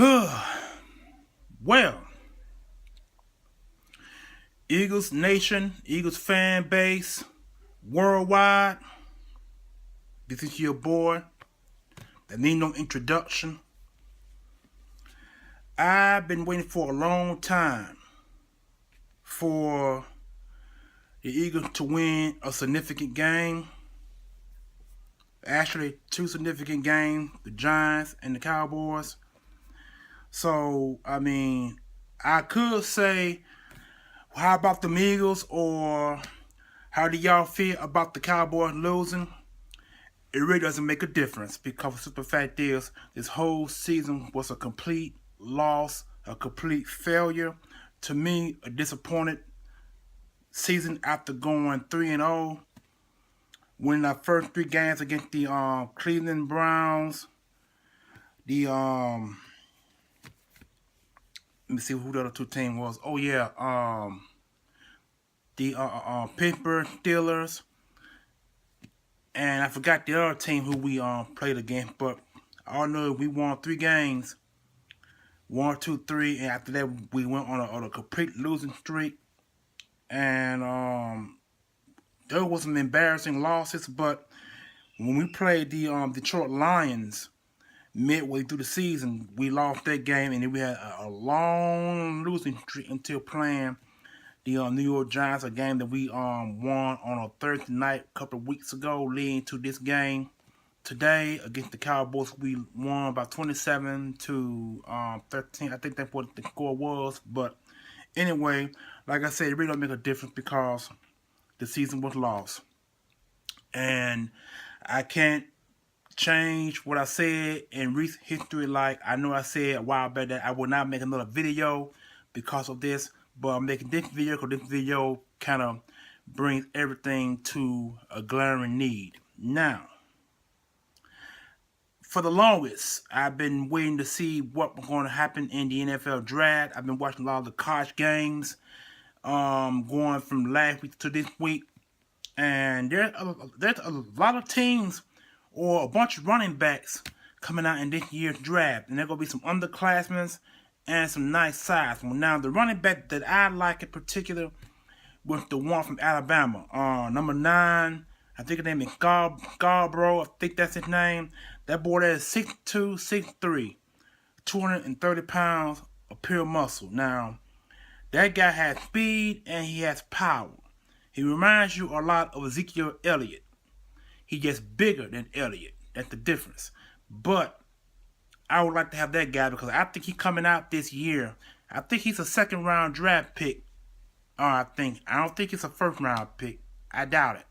Well, Eagles Nation, Eagles fan base, worldwide, this is your boy. That need no introduction. I've been waiting for a long time for the Eagles to win a significant game. Actually, two significant games, the Giants and the Cowboys. So, I could say, how about the Eagles, or how do y'all feel about the Cowboys losing? It really doesn't make a difference, because the simple fact is, this whole season was a complete loss, a complete failure. To me, a disappointed season after going 3-0, winning our first three games against the Cleveland Browns, the let me see who the other two teams was. Oh yeah, the Pittsburgh Steelers, and I forgot the other team who we played against. But I know we won three games, 1, 2, 3, and after that we went on a complete losing streak. And there was some embarrassing losses, but when we played the Detroit Lions midway through the season, we lost that game, and then we had a long losing streak until playing the New York Giants, a game that we won on a Thursday night a couple of weeks ago, leading to this game today against the Cowboys. We won about 27 to 13. I think that's what the score was. But anyway, like I said, it really don't make a difference because the season was lost, and I can't change what I said in recent history. Like, I know I said a while back that I will not make another video because of this, but I'm making this video because this video kind of brings everything to a glaring need. Now, for the longest, I've been waiting to see what was going to happen in the NFL draft. I've been watching a lot of the college games going from last week to this week, and there's a lot of teams or a bunch of running backs coming out in this year's draft. And there are going to be some underclassmen and some nice size. Well, now, the running back that I like in particular was the one from Alabama. Number 9, I think his name is Scarborough. I think that's his name. That boy there is 6'2", 6'3", 230 pounds of pure muscle. Now, that guy has speed and he has power. He reminds you a lot of Ezekiel Elliott. He's just bigger than Elliott. That's the difference. But I would like to have that guy because I think he's coming out this year. I think he's a second-round draft pick. I don't think it's a first-round pick. I doubt it.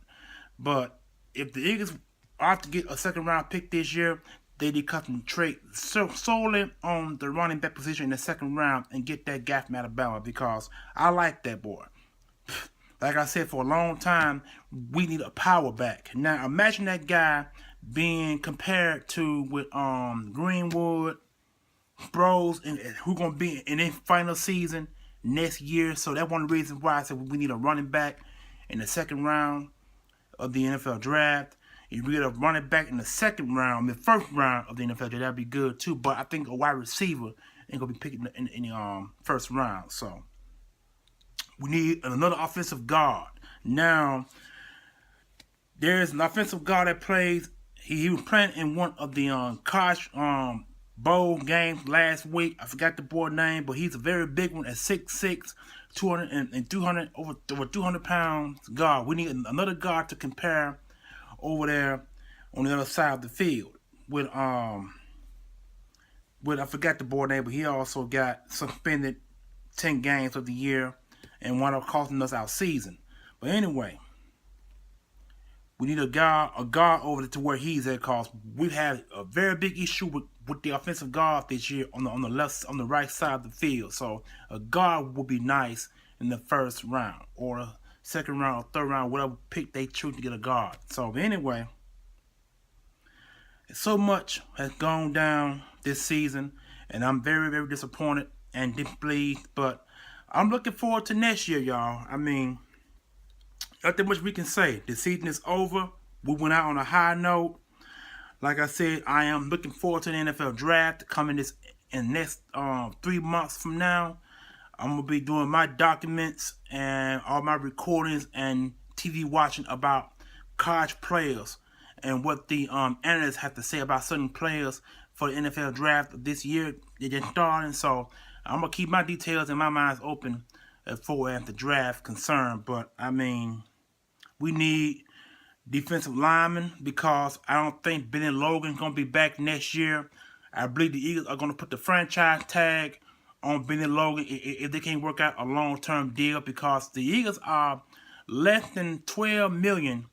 But if the Eagles are to get a second-round pick this year, they need to concentrate solely on the running back position in the second round and get that guy from Alabama, because I like that boy. Like I said, for a long time, we need a power back. Now, imagine that guy being compared to with Greenwood, Bros, and who's going to be in their final season next year. So that's one of the reasons why I said we need a running back in the second round of the NFL draft. If we get a running back in the second round, the first round of the NFL draft, that'd be good too. But I think a wide receiver ain't going to be picked in the first round. So we need another offensive guard. Now, there's an offensive guard that plays. He was playing in one of the college bowl games last week. I forgot the boy's name, but he's a very big one at 6'6", 200 over 200 pounds guard. We need another guard to compare over there on the other side of the field with I forgot the boy's name, but he also got suspended 10 games of the year and wound up costing us our season. But anyway, we need a guard over to where he's at, because we've had a very big issue with the offensive guard this year on the right side of the field. So a guard would be nice in the first round or a second round or third round, whatever pick they choose to get a guard. So anyway, so much has gone down this season, and I'm very, very disappointed and displeased. But I'm looking forward to next year, y'all. Nothing much we can say. The season is over. We went out on a high note. Like I said, I am looking forward to the NFL draft coming this in the next 3 months from now, I'm going to be doing my documents and all my recordings and TV watching about college players and what the analysts have to say about certain players for the NFL draft this year. They're just starting, so I'm going to keep my details and my minds open as far as the draft concerned. But, I mean, we need defensive linemen because I don't think Benny Logan's going to be back next year. I believe the Eagles are going to put the franchise tag on Benny Logan if they can't work out a long-term deal, because the Eagles are less than $12 million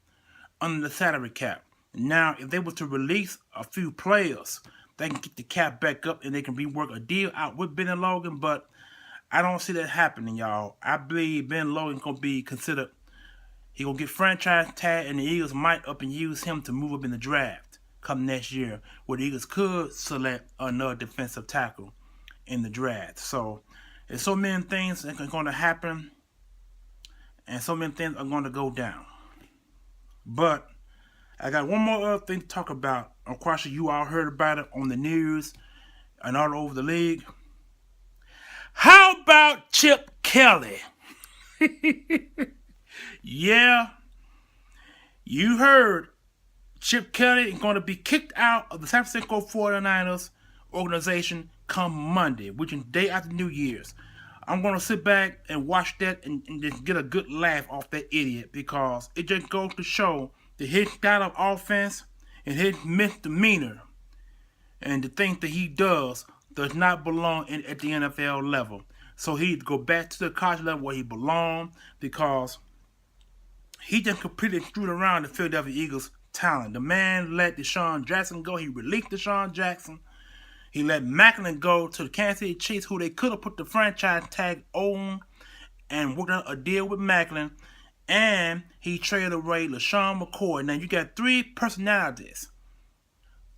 under the salary cap. Now, if they were to release a few players, they can get the cap back up and they can rework a deal out with Benny Logan, but I don't see that happening, y'all. I believe Benny Logan's going to be considered, he's going to get franchise tag, and the Eagles might up and use him to move up in the draft come next year, where the Eagles could select another defensive tackle in the draft. So there's so many things that are going to happen, and so many things are going to go down. But I got one more other thing to talk about. Of course, you all heard about it on the news and all over the league. How about Chip Kelly? Yeah, you heard. Chip Kelly is going to be kicked out of the San Francisco 49ers organization come Monday, which is the day after New Year's. I'm going to sit back and watch that and just get a good laugh off that idiot, because it just goes to show that his style of offense and his misdemeanor and the things that he does not belong at the NFL level. So he needs to go back to the college level where he belongs, because he just completely screwed around the Philadelphia Eagles talent. The man let Deshaun Jackson go. He released Deshaun Jackson. He let Maclin go to the Kansas City Chiefs, who they could have put the franchise tag on and worked out a deal with Maclin. And he traded away LaShawn McCoy. Now you got three personalities,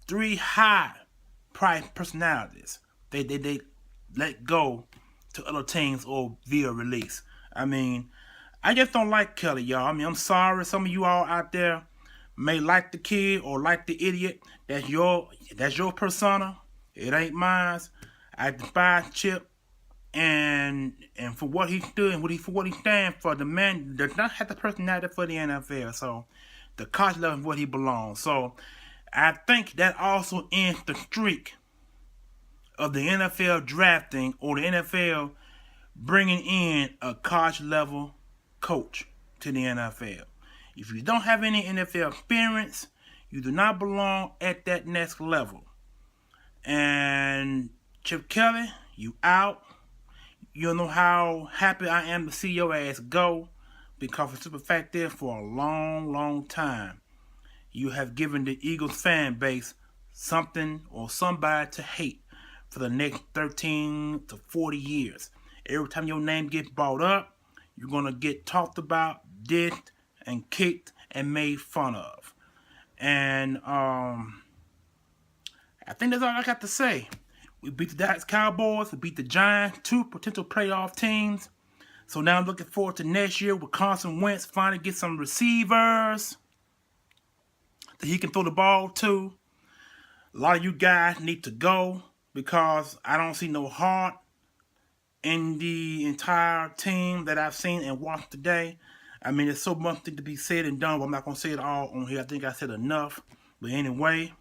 three high-priced personalities. They let go to other teams or via release. I mean, I just don't like Kelly, y'all. I mean, I'm sorry. Some of you all out there may like the kid or like the idiot. That's your persona. It ain't mine. I despise Chip, and for what he's doing, for what he stands for. The man does not have the personality for the NFL. So the college level is where he belongs. So I think that also ends the streak of the NFL drafting or the NFL bringing in a college level coach to the NFL. If you don't have any NFL experience, you do not belong at that next level. And Chip Kelly, you out. You don't know how happy I am to see your ass go, because the simple fact is, for a long, long time, you have given the Eagles fan base something or somebody to hate for the next 13 to 40 years. Every time your name gets brought up, you're going to get talked about, dissed, and kicked, and made fun of. And I think that's all I got to say. We beat the Dallas Cowboys, we beat the Giants, two potential playoff teams. So now I'm looking forward to next year with Carson Wentz finally get some receivers that he can throw the ball to. A lot of you guys need to go, because I don't see no heart in the entire team that I've seen and watched today. I mean, there's so much to be said and done, but I'm not going to say it all on here. I think I said enough. But anyway,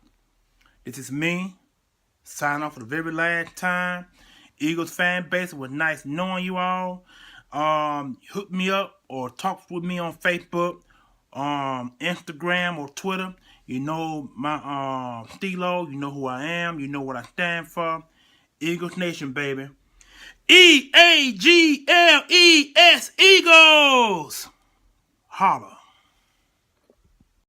this is me, signing off for the very last time. Eagles fan base, it was nice knowing you all. Hook me up or talk with me on Facebook, Instagram, or Twitter. You know my Stilo. You know who I am. You know what I stand for. Eagles Nation, baby. EAGLES, Eagles! Holla.